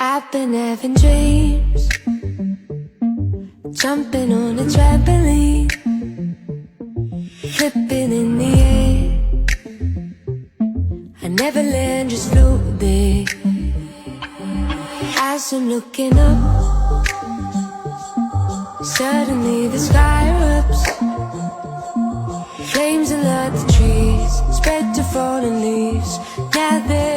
I've been having dreams, jumping on a trampoline, flipping in the air. I never land, just float there. As I'm looking up, suddenly the sky erupts. Flames alert the trees, spread to fallen leaves. Now they're